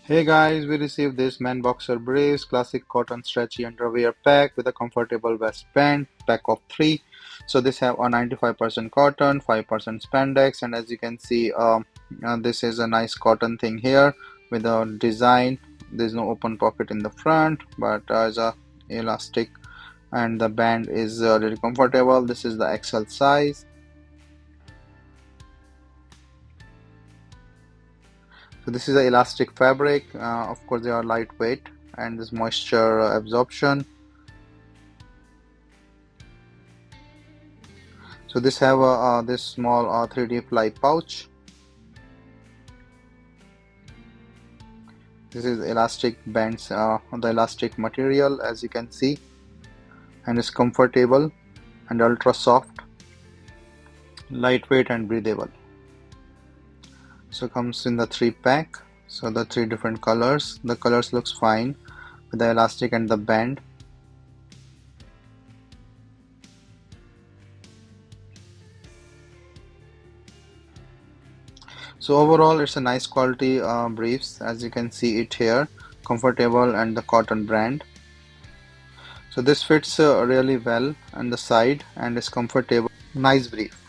Hey guys, we received this Man Boxer Briefs classic cotton stretchy underwear pack with a comfortable waistband, pack of three. So this have a 95% cotton, 5% spandex, and as you can see, this is a nice cotton thing here with a design. There's no open pocket in the front, but as a elastic, and the band is really comfortable. This is the XL size. So this is a elastic fabric. Of course, they are lightweight and this moisture absorption. So this have this small 3D fly pouch. This is elastic bands on the elastic material, as you can see, and it's comfortable and ultra soft, lightweight and breathable. So comes in the three pack. So the three different colors. The colors looks fine with the elastic and the band. So overall, it's a nice quality briefs, as you can see it here, comfortable and the cotton brand. So this fits really well on the side and is comfortable. Nice brief.